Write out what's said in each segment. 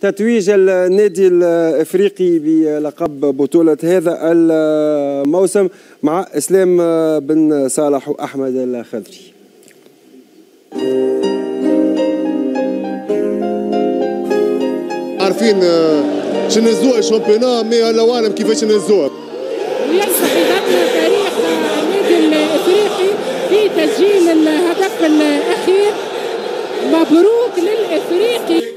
تتويج النادي الافريقي بلقب بطولة هذا الموسم مع اسلام بن صالح واحمد الخضري. عارفين شنو نهزوها الشامبيونا مي الله اعلم كيفاش نهزوها. ويصبح يذكر تاريخ النادي الافريقي في تسجيل الهدف الاخير. مبروك للافريقي.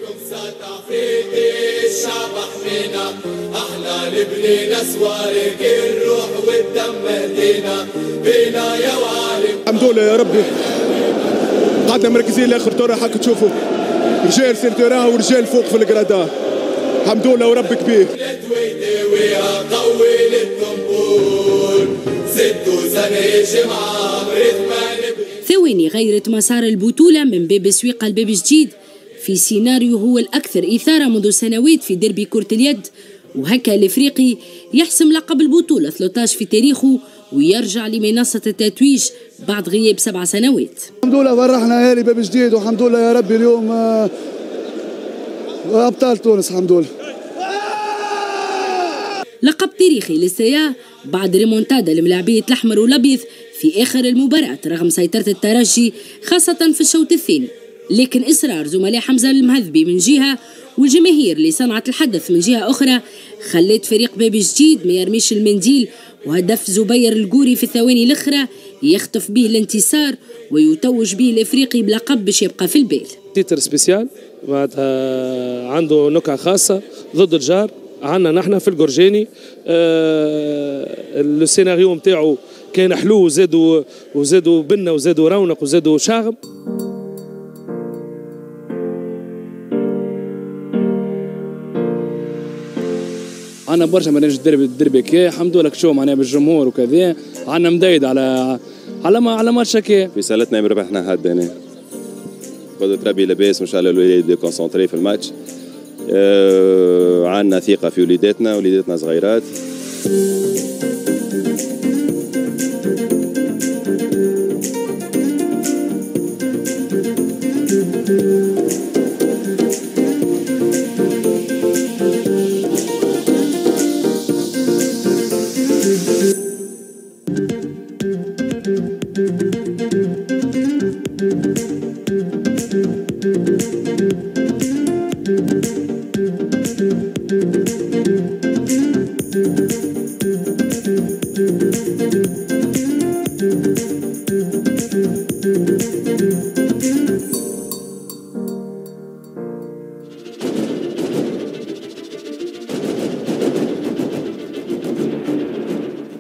الشعب حمينا احنا لبنينا سوارق الروح والدم مدينا بينا يا وعالم. الحمد لله يا ربي قعدنا مركزين لاخر طور. حق تشوفوا رجال سيرتورا ورجال فوق في الجرادا. الحمد لله ورب كبير. قوي للطنبور ست سنة جمعة ثواني غيرت مسار البطولة من باب سويقة لباب جديد في سيناريو هو الأكثر إثارة منذ سنوات في ديربي كرة اليد، وهكا الإفريقي يحسم لقب البطولة 13 في تاريخه ويرجع لمنصة التتويج بعد غياب 7 سنوات. الحمد لله فرحنا اهالي باب جديد والحمد لله يا ربي اليوم أبطال تونس الحمد لله. لقب تاريخي للسيا بعد ريمونتادا لملاعبية الأحمر والأبيض في آخر المباراة رغم سيطرة الترجي خاصة في الشوط الثاني، لكن إصرار زملاء حمزة المهذبي من جهة والجماهير اللي صنعت الحدث من جهة أخرى خلت فريق باب جديد ما يرميش المنديل، وهدف زبير الجوري في الثواني الأخرى يخطف به الانتصار ويتوج به الإفريقي بلقب باش يبقى في البال. تيتر سبيسيال عنده نكهة خاصة ضد الجار عنا نحن في الجورجاني. السيناريو متاعو كان حلو وزادوا بنا وزادوا رونق وزادوا شاغب. عنا برشا ماناش الدربي كي الحمد لله كشو معناها بالجمهور وكذا. عنا مدايد على ماتش هكا. في سالتنا ربحنا هدانا. قدرة ربي لاباس ان شاء الله الولاد كونسونتري في الماتش. عنا ثقة في وليداتنا صغيرات.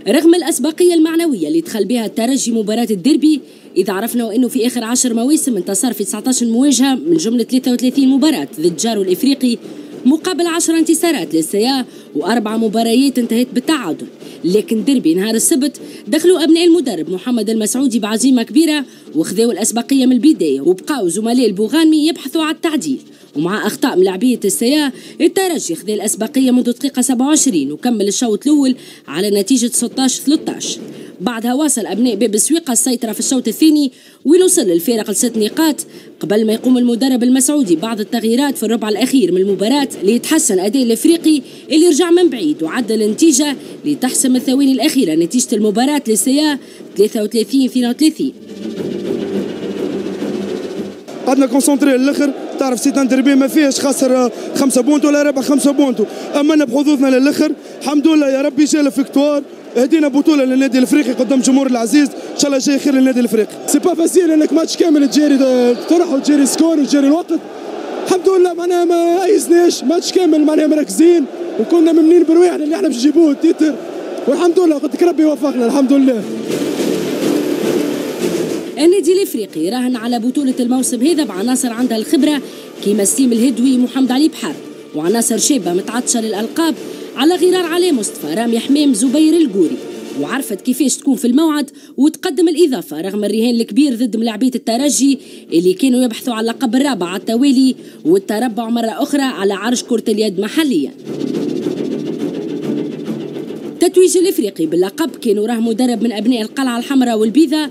رغم الأسبقية المعنوية اللي دخل بها الترجي مباراة الديربي، إذا عرفنا أنه في آخر 10 مواسم انتصر في 19 مواجهة من جملة 33 مباراة ضد جاره الإفريقي مقابل 10 انتصارات للسيا و4 مباريات انتهت بالتعادل، لكن ديربي نهار السبت دخلوا أبناء المدرب محمد المسعودي بعزيمة كبيرة وخذوا الأسبقية من البداية، وبقاو زملاء البوغانمي يبحثوا على التعديل. ومع أخطاء ملاعبية السيا الترجي خذ الأسبقية منذ دقيقة 27 وكمل الشوط الأول على نتيجة 16-13. بعدها واصل أبناء باب السويقة السيطرة في الشوط الثاني وين وصل الفارق ل6 نقاط قبل ما يقوم المدرب المسعودي بعض التغييرات في الربع الأخير من المباراة ليتحسن أداء الإفريقي اللي رجع من بعيد وعدل النتيجة لتحسم الثواني الأخيرة نتيجة المباراة للسيا 33-32. قعدنا كونسونتري للاخر. تعرف سيتان ديربي ما فيهش خسر 5 بونت ولا ربح 5 بونت، امنا بحظوظنا للاخر. الحمد لله يا ربي جا الفيكتوار. هدينا بطوله للنادي الافريقي قدام جمهور العزيز، ان شاء الله جاي خير للنادي الافريقي. سي با فاسيل انك ماتش كامل تجري تطرح وتجري سكور وتجري الوقت. الحمد لله معناها ما ايزناش ماتش كامل معناها مركزين وكنا ممنين بالواحد اللي احنا باش نجيبوه التيتر، والحمد لله قلت ربي وفقنا الحمد لله. النادي الافريقي راهن على بطولة الموسم هذا بعناصر عندها الخبرة كيما سليم الهدوي ومحمد علي بحر، وعناصر شابة متعطشة للألقاب على غرار علي مصطفى رامي حمام زبير الجوري، وعرفت كيفاش تكون في الموعد وتقدم الإضافة رغم الرهان الكبير ضد ملاعبية الترجي اللي كانوا يبحثوا على اللقب الرابع على التوالي والتربع مرة أخرى على عرش كرة اليد محليا. تتويج الإفريقي باللقب كانوا راه مدرب من أبناء القلعة الحمراء والبيضة،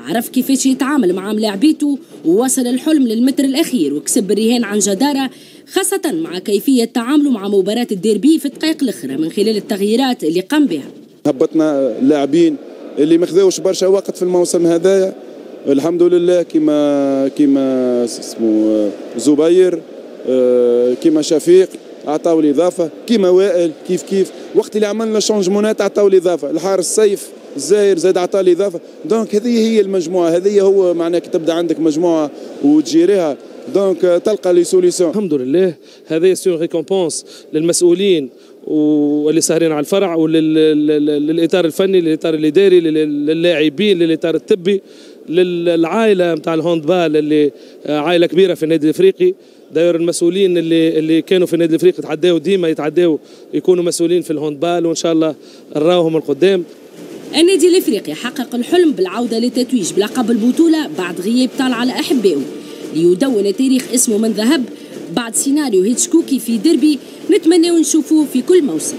عرف كيفاش يتعامل مع ملاعبيته ووصل الحلم للمتر الأخير وكسب الرهان عن جدارة خاصة مع كيفية تعامله مع مباراة الديربي في الدقائق الأخرى من خلال التغييرات اللي قام بها. هبطنا اللاعبين اللي ما خذوش برشا وقت في الموسم هذايا، الحمد لله، كيما اسمه زبير، كيما شفيق عطاو لي اضافه، كيما وائل كيف وقت اللي عملنا شونجمونات عطاو لي اضافه، الحارس سيف الزاير زاد عطا لي اضافه. دونك هذه هي المجموعه، هذه هو معناها كي تبدا عندك مجموعه وتجيريها دونك تلقى لي سوليسيون. الحمد لله هذه سون ريكومبونس للمسؤولين واللي ساهرين على الفرع وللاطار الفني، للاطار الاداري، للاعبين، للاطار الطبي، للعائله نتاع الهاندبال اللي عائله كبيره في النادي الافريقي. داير المسؤولين اللي كانوا في النادي الافريقي يتعداوا ديما يكونوا مسؤولين في الهاندبال، وان شاء الله نراوهم القدام. النادي الافريقي حقق الحلم بالعوده للتتويج بلقب البطوله بعد غياب طال على احبائه، ليدون التاريخ اسمه من ذهب بعد سيناريو هيتشكوكي في ديربي نتمنى نشوفوه في كل موسم.